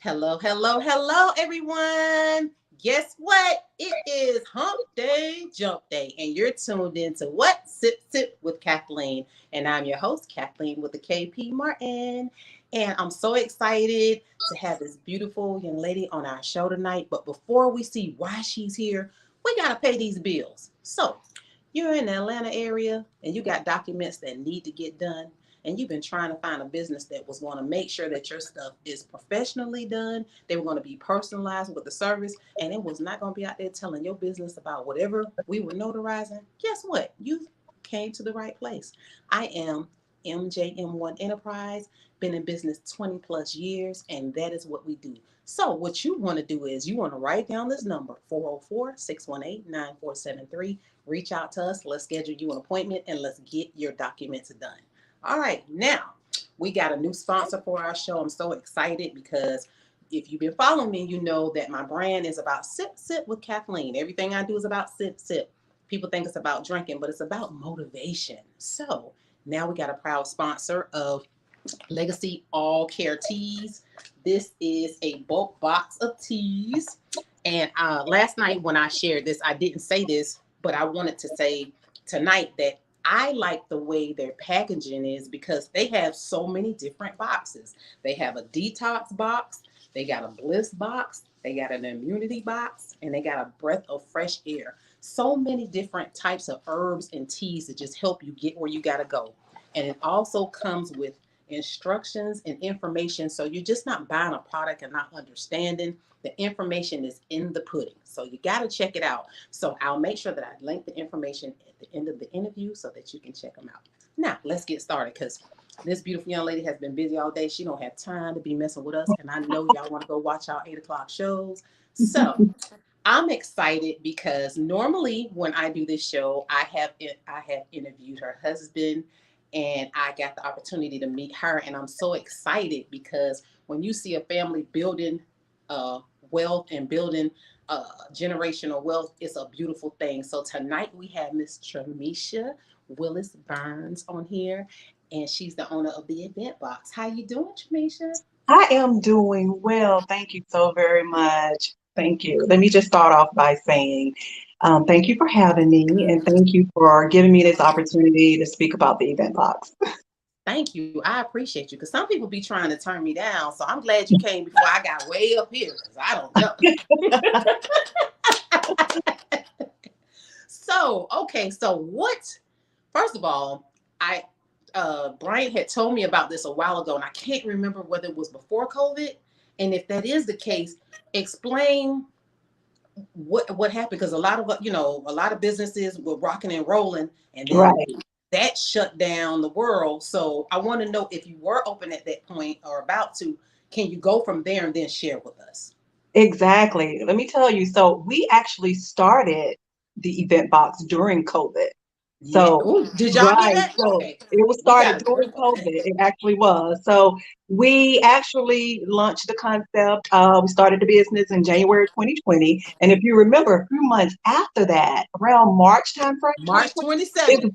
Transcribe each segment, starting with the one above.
Hello, hello, hello, everyone. Guess what? It is hump day, jump day, and you're tuned into what? Sip with Kathleen. And I'm your host, Kathleen with the KP Martin. And I'm so excited to have this beautiful young lady on our show tonight. But before we see why she's here, we got to pay these bills. So you're in the Atlanta area and you got documents that need to get done, and you've been trying to find a business that was going to make sure that your stuff is professionally done, they were going to be personalized with the service, and it was not going to be out there telling your business about whatever we were notarizing. Guess what? You came to the right place. I am MJM1 Enterprise, been in business 20 plus years, and that is what we do. So what you want to do is you want to write down this number, 404-618-9473. Reach out to us. Let's schedule you an appointment and let's get your documents done. All right, now we got a new sponsor for our show. I'm so excited because if you've been following me, you know that my brand is about sip with Kathleen. Everything I do is about sip. People think it's about drinking, but it's about motivation. So now we got a proud sponsor of Legacy All Care Teas. This is a bulk box of teas. And last night when I shared this, I didn't say this, but I wanted to say tonight that I like the way their packaging is because they have so many different boxes. They have a detox box, they got a bliss box, they got an immunity box, and they got a breath of fresh air. So many different types of herbs and teas that just help you get where you got to go. And it also comes with instructions and information. So you're just not buying a product and not understanding. The information is in the pudding. So you got to check it out. So I'll make sure that I link the information at the end of the interview so that you can check them out. Now, let's get started because this beautiful young lady has been busy all day. She don't have time to be messing with us. And I know y'all want to go watch our 8 o'clock shows. So I'm excited because normally when I do this show, I have interviewed her husband and I got the opportunity to meet her. And I'm so excited because when you see a family building wealth and building generational wealth, it's a beautiful thing. So tonight we have Miss Tremesha Willis Burns on here, and she's the owner of the Eventbox. How you doing, Tremesha? I am doing well. Thank you so very much. Thank you. Let me just start off by saying thank you for having me and thank you for giving me this opportunity to speak about the event box. Thank you. I appreciate you because some people be trying to turn me down. So I'm glad you came before I got way up here because I don't know. So what? First of all, Brian had told me about this a while ago, and I can't remember whether it was before COVID. And if that is the case, explain what happened because a lot of businesses were rocking and rolling, and then Right. that shut down the world. So I want to know if you were open at that point or about to, can you go from there and then share with us? Exactly. Let me tell you. So we actually started the event box during COVID. Yeah. So, Ooh, did y'all hear right. that? So Okay. it was We started got to during work on COVID. that. It actually was. So we actually launched the concept. We started the business in January 2020. And if you remember, a few months after that, around March time frame, March 2020, is 27th.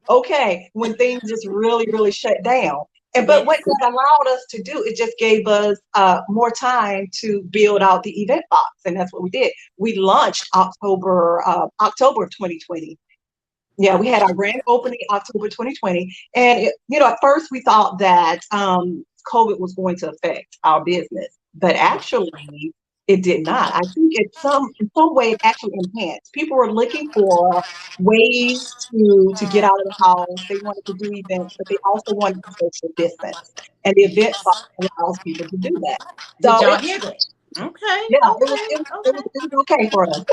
okay, when things just really, really shut down. But what Yes. that allowed us to do, it just gave us more time to build out the event box. And that's what we did. We launched October of 2020. Yeah, we had our grand opening October 2020. And, at first we thought that COVID was going to affect our business, but actually it did not. I think in some way it actually enhanced. People were looking for ways to get out of the house. They wanted to do events, but they also wanted to social distance. And the event Yes. box allows people to do that. Did So y'all it, hear that? Okay. yeah, it was, Okay. it was, it was, Okay. it was okay for us.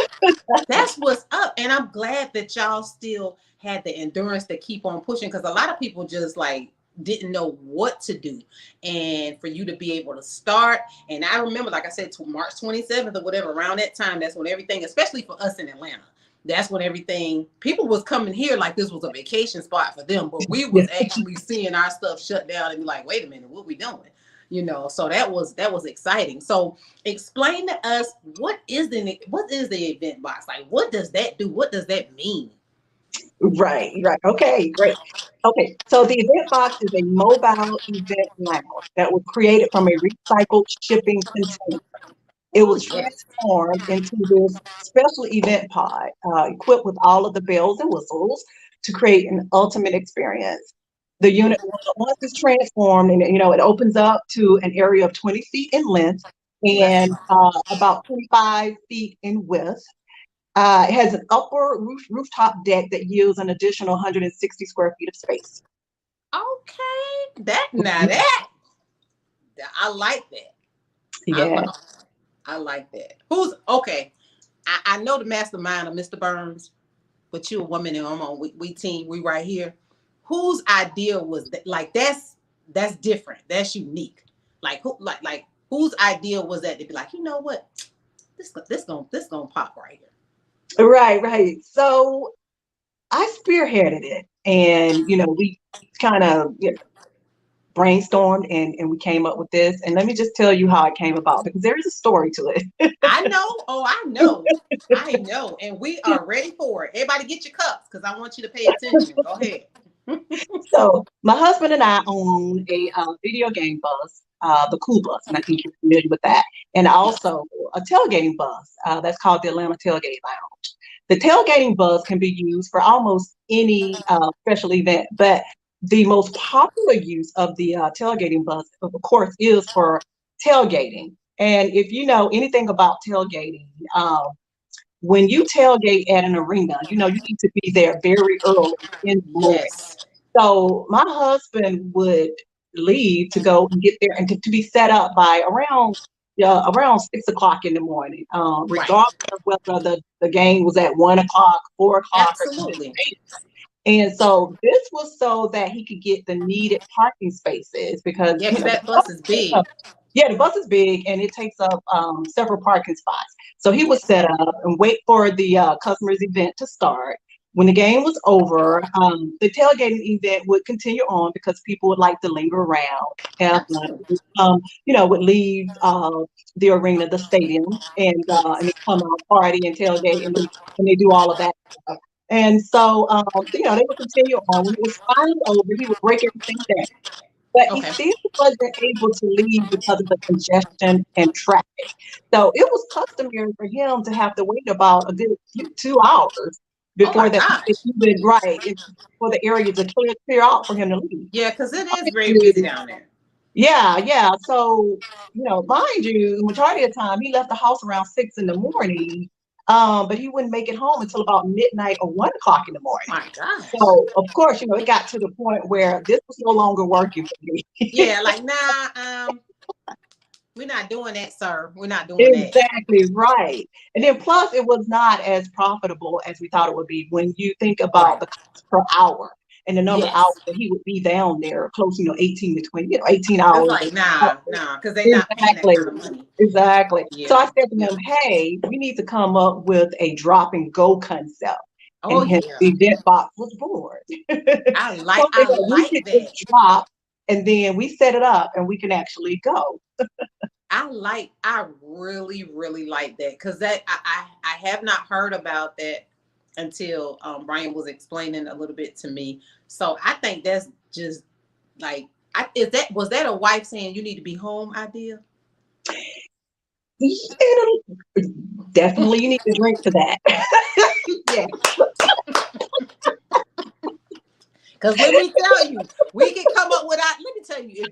That's what's up. And I'm glad that y'all still had the endurance to keep on pushing because a lot of people just like didn't know what to do. And for you to be able to start. And I remember, like I said, to March 27th or whatever, around that time, that's when everything, especially for us in Atlanta, that's when everything, people was coming here like this was a vacation spot for them. But we was actually seeing our stuff shut down and be like, wait a minute, what we doing? So that was exciting. So explain to us what is the event box? Like what does that do? What does that mean? Right, right. Okay, great. Okay, so the event box is a mobile event lounge that was created from a recycled shipping container. It Oh was yes. transformed into this special event pod, equipped with all of the bells and whistles to create an ultimate experience. The unit, once it's transformed, and it opens up to an area of 20 feet in length Let's and about 25 feet in width. It has an upper rooftop deck that yields an additional 160 square feet of space. okay. That now that I like that. I Yeah. like I like that. Who's okay? I know the mastermind of Mr. Burns, but you a woman and I'm on we team, we right here. Whose idea was that? Like that's different. That's unique. Like who like whose idea was that to be like, you know what? This gonna pop right here. Right, right. So I spearheaded it, and we kind of brainstormed, and we came up with this. And let me just tell you how it came about, because there is a story to it. I know. Oh, I know. I know. And we are ready for it. Everybody get your cups because I want you to pay attention. Go ahead. So my husband and I own a video game bus, the Cool Bus, and I think you're familiar with that, and Yes. also a tailgating bus that's called the Atlanta Tailgate Lounge. The tailgating bus can be used for almost any special event, but the most popular use of the tailgating bus, of course, is for tailgating. And if you know anything about tailgating, when you tailgate at an arena, you need to be there very early in the morning. Yes. So my husband would leave to go and get there and to be set up by around 6 o'clock in the morning, Right. regardless of whether the game was at 1 o'clock, 4 o'clock, or even Absolutely. 8. And so this was so that he could get the needed parking spaces, because Yeah, because that bus is big. yeah, the bus is big and it takes up several parking spots. So he would Yes. set up and wait for the customer's event to start. When the game was over, the tailgating event would continue on because people would like to linger around, have lunch, Absolutely. would leave the arena, the stadium, and they come out, party and tailgate, and they do all of that stuff. And so, they would continue on. When it was finally over, he would break everything down, but he Okay. still wasn't able to leave because of the congestion and traffic. So it was customary for him to have to wait about a good 2 hours Oh my before that gosh. even for the area to clear out for him to leave. Yeah, because it is very busy You- down there. Yeah, yeah. So, mind you, the majority of the time he left the house around 6 in the morning, but he wouldn't make it home until about midnight or 1 o'clock in the morning. My gosh. So, of course, it got to the point where this was no longer working for me. Yeah, like nah, we're not doing that, sir. We're not doing that. Exactly right. And then plus it was not as profitable as we thought it would be when you think about Right. the cost per hour and the number of hours Yes. that he would be down there, close, 18 to 20, 18 It's hours. like Uh, nah, because they're not paying that Exactly. kind of money. Exactly. So I Yeah. said to Yeah. him, hey, we need to come up with a drop and go concept. Oh And hence yeah. the event box was born. Something I that we like can that. just drop and then we set it up and we can actually go. I really, really like that because that I have not heard about that until Brian was explaining a little bit to me. So I think that's just like is that was that a wife saying you need to be home idea? Yeah, definitely you need to drink to that. Yeah. Because let me tell you, we can come up with. Let me tell you,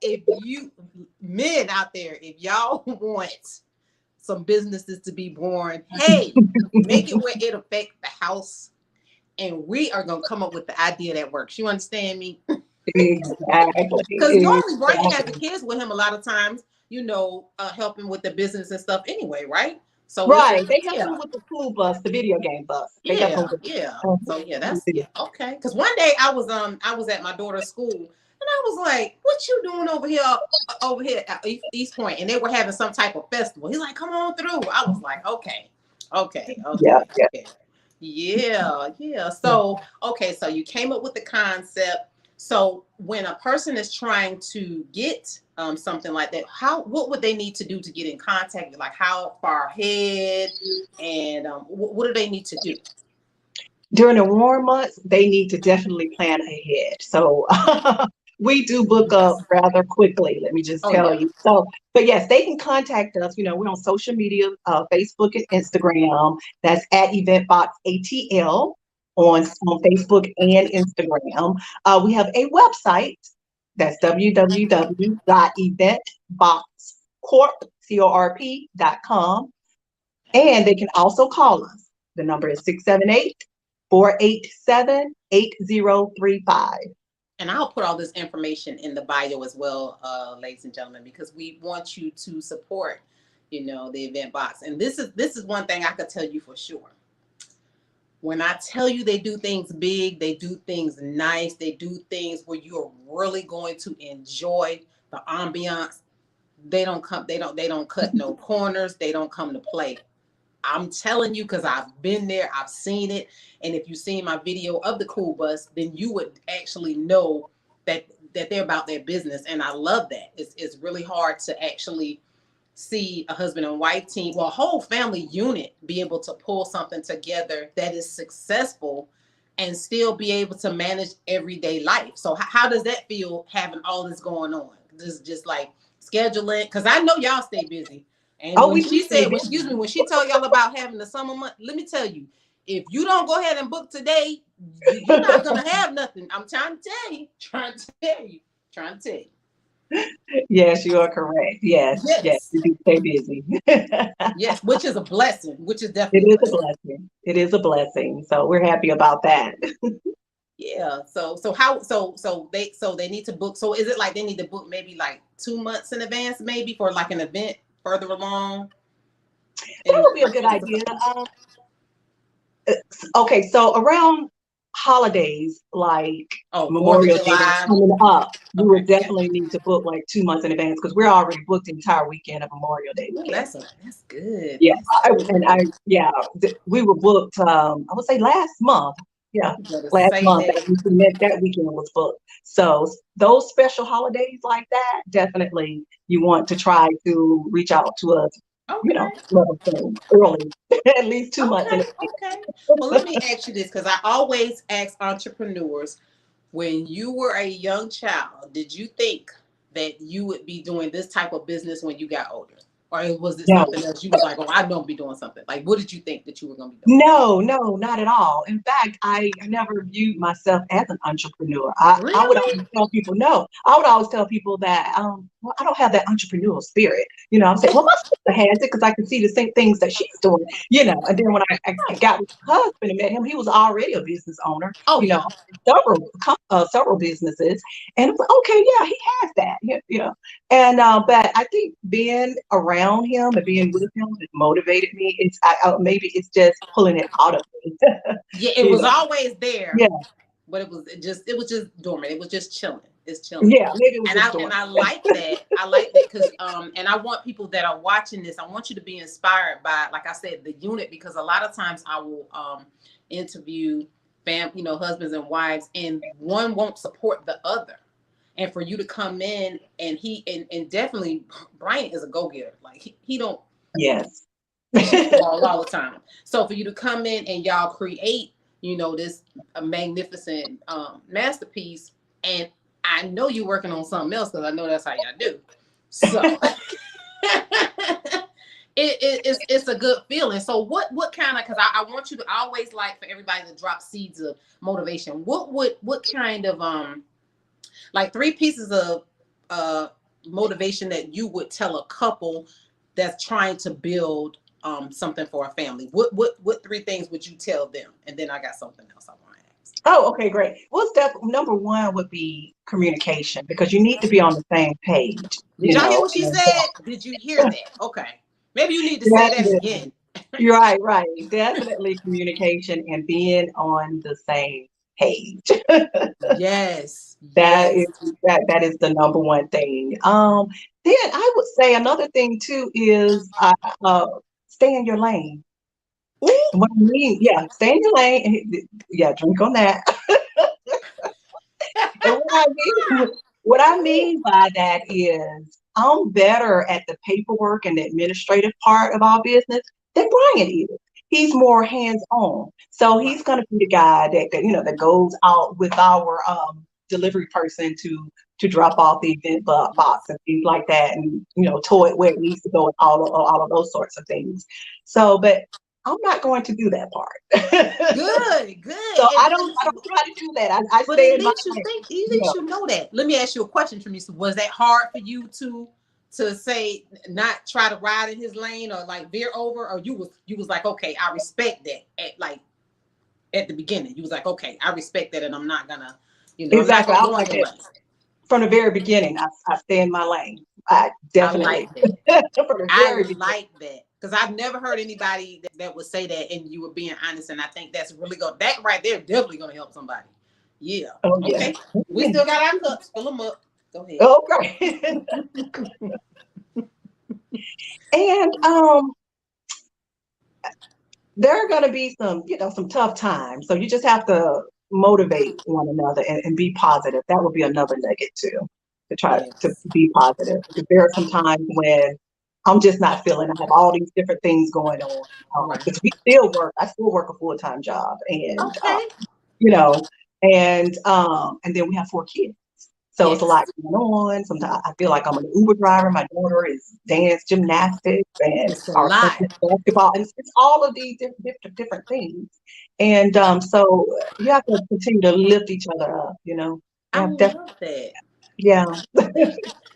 if you men out there, if y'all want some businesses to be born, hey, make it where it affect the house, and we are gonna come up with the idea that works. You understand me? Because Exactly. normally Brian has the Exactly. kids with him a lot of times, helping with the business and stuff anyway, right? So it's Right. just They help yeah. him with the school bus, the video game bus. They help him Yeah, with yeah. So yeah, the that's video. yeah, okay. Because one day I was at my daughter's school and I was like, "What you doing over here at East Point?" And they were having some type of festival. He's like, "Come on through." I was like, "Okay, okay, Yeah, okay, yeah, okay." Yeah, yeah. yeah. So okay, so you came up with the concept. So when a person is trying to get something like that, what would they need to do to get in contact? Like how far ahead, and what do they need to do? During the warm months, they need to definitely plan ahead. So we do book up Yes. rather quickly, let me just Oh tell yeah. you. So, but yes, they can contact us. We're on social media, Facebook and Instagram. That's at Eventbox ATL on Facebook and Instagram. We have a website. That's www.eventboxcorp.com. And they can also call us. The number is 678-487-8035. And I'll put all this information in the bio as well, ladies and gentlemen, because we want you to support, the event box. And this is one thing I could tell you for sure. When I tell you they do things big, they do things nice, they do things where you're really going to enjoy the ambiance. They don't cut no corners. They don't come to play. I'm telling you, because I've been there, I've seen it. And if you've seen my video of the cool bus, then you would actually know that they're about their business. And I love that. It's really hard to actually see a husband and wife team, well, a whole family unit be able to pull something together that is successful and still be able to manage everyday life. So how does that feel having all this going on? This is just like scheduling, because I know y'all stay busy. And Oh, when we do she stay said, well, busy. excuse me, when she told y'all about having the summer month, let me tell you, if you don't go ahead and book today, you're not gonna have nothing. I'm trying to tell you, trying to tell you. Yes, you are correct. Yes, yes, Yes. we do stay busy. Yes, which is a blessing, which is It definitely a is a blessing. blessing. It is a blessing. So we're happy about that. Yeah. So they need to book. So is it like they need to book maybe like 2 months in advance, maybe for like an event further along That in would be a like good the idea. different. Okay, so around holidays like Oh, Fourth of Memorial Day that's July. coming up, we Okay. would definitely need to book like 2 months in advance because we're already booked the entire weekend of Memorial Day Ooh, weekend. that's good. Yeah, That's good. yeah, we were booked. I would say last month. Yeah, You better last say month that. that weekend was booked. So those special holidays like that, definitely you want to try to reach out to us. Okay. Let us know early, at least 2 months in Okay. Okay. Well, let advance. me ask you this, because I always ask entrepreneurs, when you were a young child, did you think that you would be doing this type of business when you got older? Or was it No, something else you was like, oh, I don't be doing something? Like, what did you think that you were going to be doing? no, no, not at all. In fact, I never viewed myself as an entrepreneur. I would Really? always tell people, no, I would always tell people that, well, I don't have that entrepreneurial spirit. I'm saying, well, my sister has it because I can see the same things that she's doing. And then when I Right. got with my husband and met him, he was already a business owner, Oh, yeah. several businesses. And it was okay, yeah, he has that, And but I think being around him and being with him has motivated me. Maybe it's just pulling it out of me. Yeah, it you was know, always there, yeah, but it was just dormant. It was just chilling. It's chilling. yeah, maybe it was And just I dormant. like that. I like that because and I want people that are watching this, I want you to be inspired by, like I said, the unit, because a lot of times I will interview husbands and wives, and one won't support the other. And for you to come in, and and definitely Brian is a go-getter. Like he don't Yes. he shoots the ball all the time. So for you to come in and y'all create, this a magnificent masterpiece, and I know you're working on something else because I know that's how y'all do. So it's a good feeling. So what kind of, because I want you to always, like, for everybody to drop seeds of motivation. What kind of like 3 pieces of uh motivation that you would tell a couple that's trying to build something for a family? What 3 things would you tell them? And then I got something else I want to ask. Oh, okay, great. Well, step number one would be communication because you need to be on the same page. Did y'all hear what she said? Did you hear that? Okay. Maybe you need to say that Definitely. again. You're right, right. Definitely communication and being on the same page. Yes. That Yes. is that is the number one thing. Then I would say another thing too is stay in your lane. Ooh. What I mean, yeah, stay in your lane. Yeah, drink on that. And what I mean by that is I'm better at the paperwork and the administrative part of our business than Brian is. he's more hands-on. So he's Right. going to be the guy that goes out with our delivery person to drop off the box Yes. and things like that, and tow it where it needs to go, and all of those sorts of things. So, but I'm not going to do that part. Good, good. So And, I don't try to do that. I but stay in my lane. at Yeah. least you know that. Let me ask you a question, Tremesha. Was that hard for you to say not try to ride in his lane or like veer over, or you was like, okay, I respect that at the beginning. You was like, okay, I respect that, and I'm not gonna, I'm not Exactly. gonna I was go in like your that lane. from the very beginning. I stay in my lane. I I definitely like that. from the I very beginning. like that because I've never heard anybody that would say that, and you were being honest. And I think that's really good. That right there, definitely gonna help somebody. Yeah. Oh yeah. Okay. We still got our cups. Fill them up. Go ahead. Okay. And there are going to be some tough times. So you just have to motivate one another and be positive. That would be another nugget too, to try to Yes. be positive. Because there are some times when I'm just not feeling. I have all these different things going on. Right. Because we still work. I still work a full-time job, and Okay. you know, and then we have 4 kids. So it's a Yes. lot going on. Sometimes I feel like I'm an Uber driver. My daughter is dance, gymnastics, and It's a our son lot. is basketball. And it's all of these different things. And so you have to continue to lift each other up. I Yeah, love that. yeah,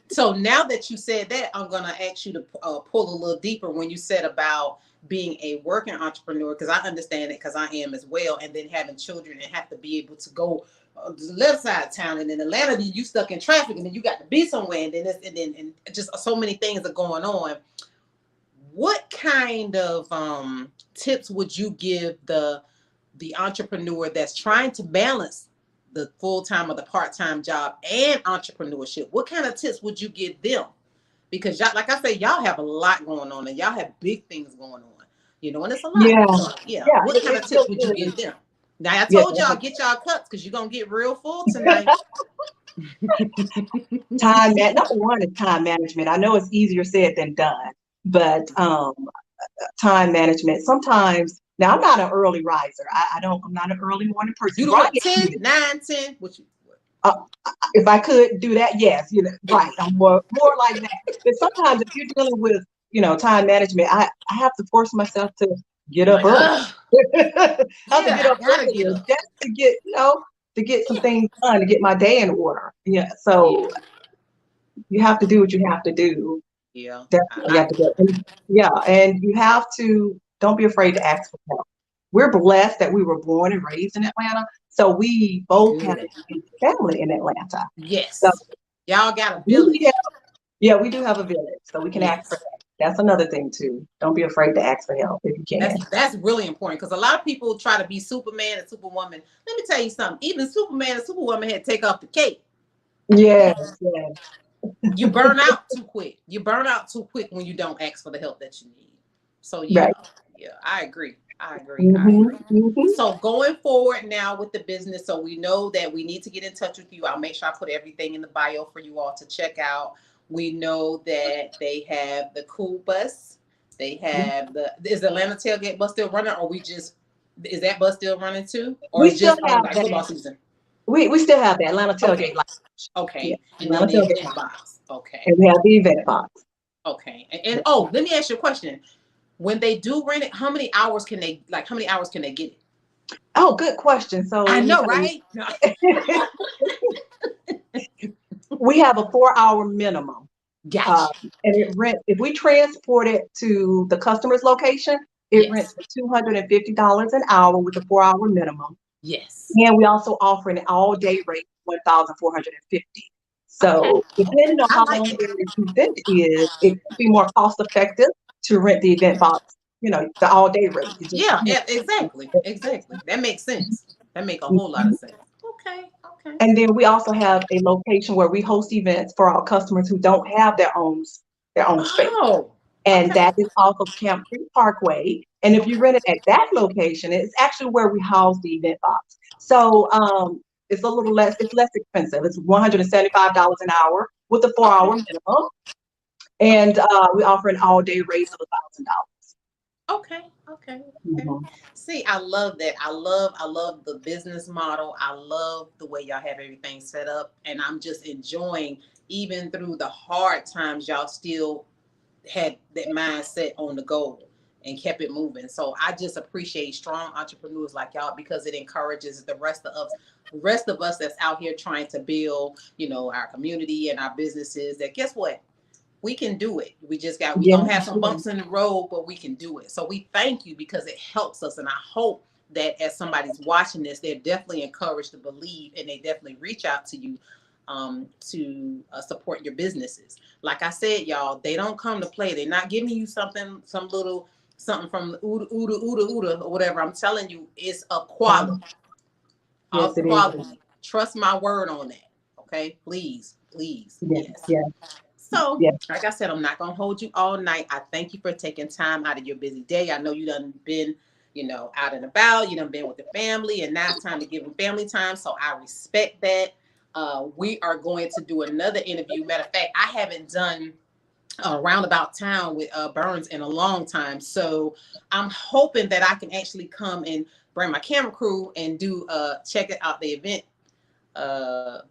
So now that you said that, I'm going to ask you to pull a little deeper when you said about being a working entrepreneur, because I understand it because I am as well. And then having children and have to be able to go to the left side of town, and in Atlanta, you stuck in traffic, and then you got to be somewhere, and then and just so many things are going on. What kind of tips would you give the entrepreneur that's trying to balance the full-time or the part-time job and entrepreneurship? What kind of tips would you give them? Because y'all, like I say, y'all have a lot going on and y'all have big things going on, and it's a lot. yeah, So yeah, yeah. what kind It of tips would you still is. give them? Now I Yeah, told y'all get y'all cups because you're gonna get real full tonight. number one is time management. I know it's easier said than done, but time management. Sometimes, now I'm not an early riser. I'm not an early morning person. You do Brian what, 10, is. 9, 10? What you what? Uh, if I could do that, yes, right. I'm more like that. But sometimes if you're dealing with, time management, I have to force myself to get You're up like, early. ugh, I have to yeah, get up I gotta get earlier up. just to get some Yeah. things done, to get my day in order. Yeah. Yeah. So you have to do what you have to do. Yeah. Definitely have to do it. And, yeah, and you have to don't be afraid to ask for help. We're blessed that we were born and raised in Atlanta, so we both have Good. a family in Atlanta. So Yes. Y'all got a we village. yeah, we do have a village, so we can ask for Yes. help. That's another thing too. Don't be afraid to ask for help if you can. That's really important because a lot of people try to be Superman and Superwoman. Let me tell you something. Even Superman and Superwoman had to take off the cape. Yes, yes, You burn out too quick. You burn out too quick when you don't ask for the help that you need. So right. yeah, I agree. I agree. I Hmm. agree. Hmm. So going forward now with the business, so we know that we need to get in touch with you. I'll make sure I put everything in the bio for you all to check out. We know that they have the cool bus. They have is the Atlanta tailgate bus still running, or is that bus still running too, or We it's still just on have like football that. season? We still have the Atlanta tailgate Okay, line. Yeah, okay, and then Atlanta the tailgate event line, box. Okay, and we have the event box. okay, and oh, let me ask you a question. When they do rent it, how many hours can they get it? Oh, good question. So I let me know, tell you. right? No. We have a 4-hour minimum. Uh, Gotcha. and if we transport it to the customer's location, it rents Yes. for $250 an hour with a 4-hour minimum. Yes. And we also offer an all-day rate of 1,450. Okay. So Okay. depending on I how like long it. the event is, it could be more cost effective to rent the event box, the all-day rate. It just Yeah, depends. exactly. Exactly. That makes sense. That make a whole lot of sense. Okay. Okay. And then we also have a location where we host events for our customers who don't have their own space. Oh. And Okay. that is off of Camp Creek Parkway. And if you rent it at that location, it's actually where we house the event box. So it's a little less, it's less expensive. It's $175 an hour with a 4-hour Okay. minimum. And we offer an all-day rate of $1,000. Okay, okay, okay. Mhm. See, I love that. I love the business model. I love the way y'all have everything set up, and I'm just enjoying even through the hard times, y'all still had that mindset on the goal and kept it moving. So I just appreciate strong entrepreneurs like y'all because it encourages the rest of us that's out here trying to build, our community and our businesses. That guess what? We can do it. We Yeah. gonna have some bumps in the road, but we can do it. So we thank you because it helps us. And I hope that as somebody's watching this, they're definitely encouraged to believe and they definitely reach out to you to support your businesses. Like I said, y'all, they don't come to play. They're not giving you some little something from Uda, Uda, Uda, Uda, or whatever. I'm telling you, it's of quality. Yes, Of it is. quality. Trust my word on that. Okay, please, please, Yeah, yes. yeah, So, yeah. like I said, I'm not gonna hold you all night. I thank you for taking time out of your busy day. I know you done been, out and about. You done been with the family, and now it's time to give them family time. So I respect that. We are going to do another interview. Matter of fact, I haven't done roundabout town with Burns in a long time. So I'm hoping that I can actually come and bring my camera crew and do check it out the event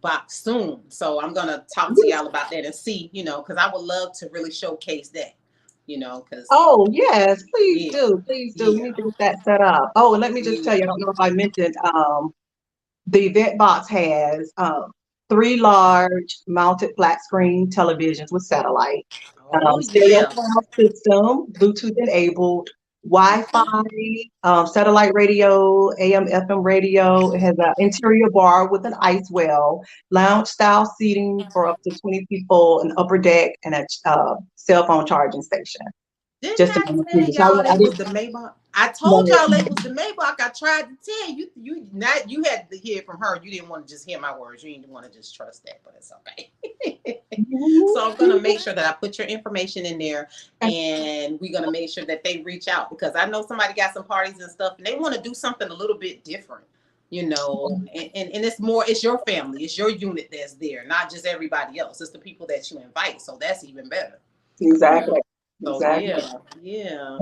box soon. So I'm gonna talk to y'all about that and see, because I would love to really showcase that, because Oh, yes, please yeah, do. Please do. We yeah, need to get that set up. Oh, and let me just tell you, I yeah. don't know if I mentioned, the event box has three large mounted flat screen televisions with satellite, Oh stereo yeah. sound system, Bluetooth enabled, Wi-Fi, Okay. satellite radio, AM, FM radio. It has an interior bar with an ice well, lounge style seating for up to 20 people, an upper deck, and a cell phone charging station. Didn't Just to I name a tell few. So y'all I it was didn't the Maybach? I told know. y'all it was the Maybach. I tried to tell you. You not you had to hear it from her. You didn't want to just hear my words. You didn't want to just trust that, but it's okay. So I'm gonna make sure that I put your information in there, and we're gonna make sure that they reach out because I know somebody got some parties and stuff, and they want to do something a little bit different. And it's your family, it's your unit that's there, not just everybody else. It's the people that you invite, so that's even better. you know Exactly. so Exactly. yeah.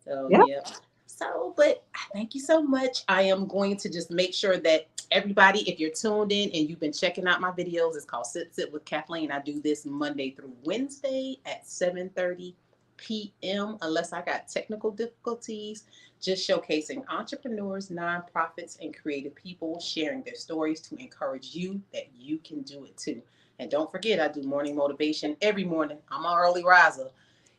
So Yeah. yeah. So, but thank you so much. I am going to just make sure that everybody, if you're tuned in and you've been checking out my videos, it's called Sit with Kathleen. I do this Monday through Wednesday at 7:30 p.m. unless I got technical difficulties. Just showcasing entrepreneurs, nonprofits, and creative people sharing their stories to encourage you that you can do it too. And don't forget, I do morning motivation every morning. I'm an early riser.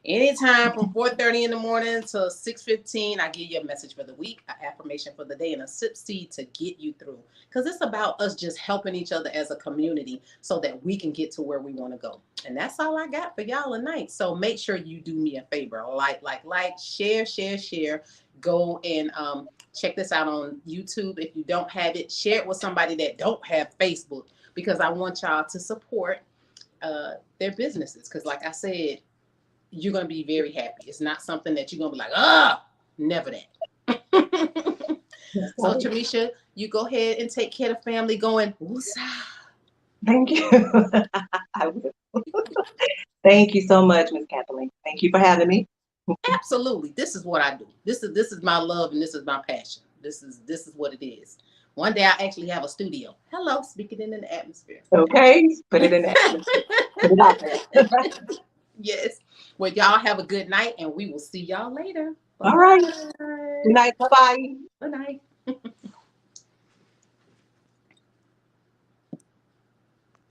Anytime from 4:30 in the morning to 6:15, I give you a message for the week, an affirmation for the day, and a sip seed to get you through. Because it's about us just helping each other as a community so that we can get to where we want to go. And that's all I got for y'all tonight. So make sure you do me a favor. Like, share, share, share. Go and check this out on YouTube. If you don't have it, share it with somebody that don't have Facebook because I want y'all to support their businesses. Because like I said, you're going to be very happy. It's not something that you're going to be like, never that. So, Tremesha, you go ahead and take care of family going, woosah. Thank you. I will. Thank you so much, Miss Kathleen. Thank you for having me. Absolutely. This is what I do. This is my love and this is my passion. This is what it is. One day I actually have a studio. Hello, speaking in the atmosphere. Okay, put it in there. Put it out there. Yes. Well, y'all have a good night and we will see y'all later. All right. Bye-bye. Good night. Bye bye. Good night.